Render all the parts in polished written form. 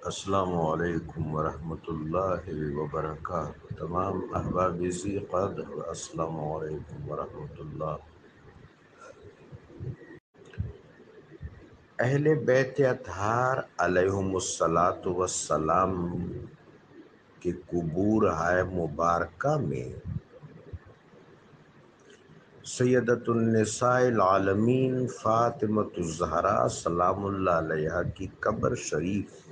السلام علیکم ورحمۃ اللہ وبرکاتہ۔ تمام احباب ذی قدر السلام علیکم ورحمۃ اللہ۔ اہل بیت اطہار علیہم الصلاۃ والسلام کے قبور ہائے مبارکہ میں سیدۃ النساء العالمین فاطمۃ الزہراء سلام اللہ علیہا کی قبر شریف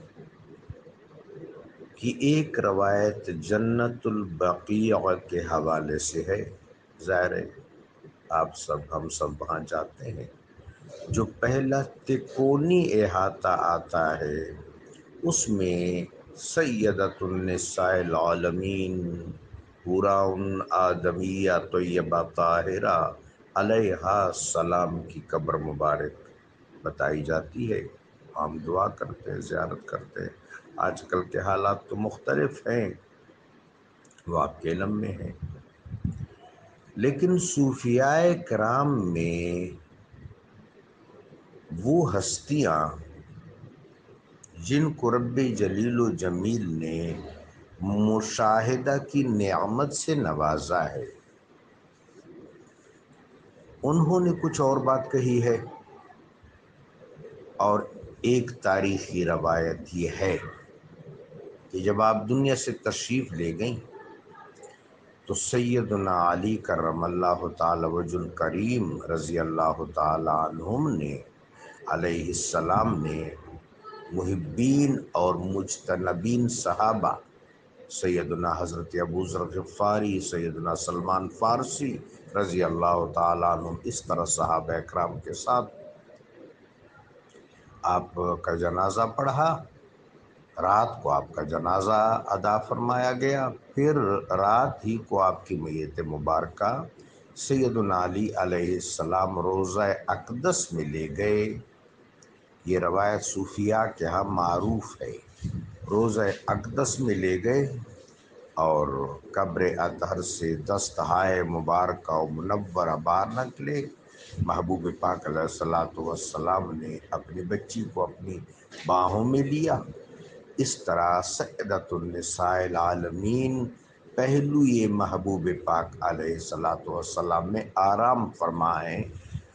کی ایک روایت جنت البقیع کے حوالے سے ہے۔ ظاہر ہے آپ سب ہم سب وہاں جاتے ہیں۔ جو پہلا تکونی احاطہ آتا ہے اس میں سیدۃ النساء العالمین پورا آدمیہ طیبہ طاہرہ علیہا السلام کی قبر مبارک بتائی جاتی ہے۔ ہم دعا کرتے ہیں، زیارت کرتے ہیں۔ آج کل کے حالات تو مختلف ہیں، وہ آپ کے علم میں ہیں، لیکن صوفیاء کرام میں وہ ہستیاں جن کو رب جلیل و جمیل نے مشاہدہ کی نعمت سے نوازا ہے، انہوں نے کچھ اور بات کہی ہے، اور ایک تاریخی روایت یہ ہے کہ جب آپ دنیا سے تشریف لے گئیں تو سیدنا علی کرم اللہ تعالی وجہ الکریم رضی اللہ تعالی عنہم نے علیہ السلام نے محبین اور مجتنبین صحابہ سیدنا حضرت ابو ذر غفاری، سیدنا سلمان فارسی رضی اللہ تعالیٰ عنہ، اس طرح صحابہ اکرام کے ساتھ آپ کا جنازہ پڑھا۔ رات کو آپ کا جنازہ ادا فرمایا گیا، پھر رات ہی کو آپ کی میت مبارکہ سیدنا علی علیہ السلام روضہ اقدس میں لے گئے۔ یہ روایت صوفیاء کے ہاں معروف ہے۔ روضہ اقدس میں لے گئے اور قبر اطہر سے دستہائے مبارکہ و منورہ باہر نکلے۔ محبوب پاک علیہ الصلوۃ والسلام نے اپنی بچی کو اپنی باہوں میں لیا۔ اس طرح سیدۃ النساء العالمین پہلو یہ محبوب پاک علیہ الصلوۃ والسلام میں آرام فرما ہے۔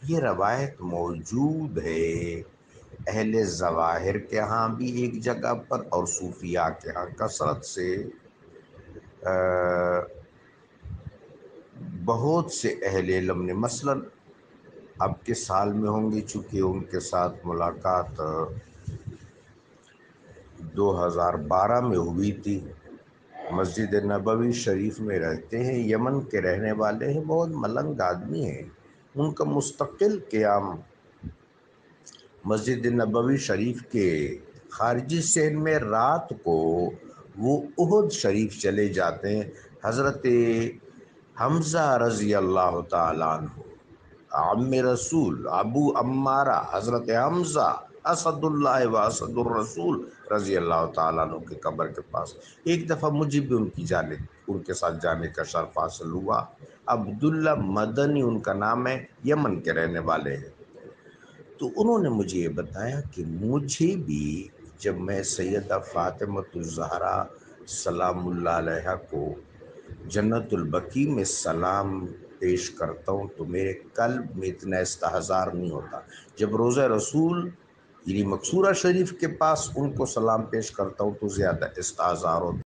یہ روایت موجود ہے اہل ظواہر کے ہاں بھی ایک جگہ پر، اور صوفیاء کے ہاں کثرت سے بہت سے اہل علم نے، مثلا اب کے سال میں ہوں گے چونکہ ان کے ساتھ ملاقات 2012 میں ہوئی تھی۔ مسجد نبوی شریف میں رہتے ہیں، یمن کے رہنے والے ہیں، بہت ملنگ آدمی ہیں۔ ان کا مستقل قیام مسجد نبوی شریف کے خارجی سین میں رات کو وہ احد شریف چلے جاتے ہیں۔ حضرت حمزہ رضی اللہ تعالیٰ عنہ، عم رسول ابو عمارہ حضرت حمزہ اسد اللہ و اسد الرسول رضی اللہ تعالیٰ عنہ کی قبر کے پاس ایک دفعہ مجھے بھی ان کے ساتھ جانے کا شرف حاصل ہوا۔ عبداللہ مدنی ان کا نام ہے، یمن کے رہنے والے ہیں۔ تو انہوں نے مجھے یہ بتایا کہ مجھے بھی جب میں سیدہ فاطمۃ الزہراء سلام اللہ علیہا کو جنت البقیع میں سلام پیش کرتا ہوں تو میرے قلب میں اتنا استحضار نہیں ہوتا۔ جب روضہ رسول یعنی مقصورہ شریف کے پاس ان کو سلام پیش کرتا ہوں تو زیادہ استحضار ہوتا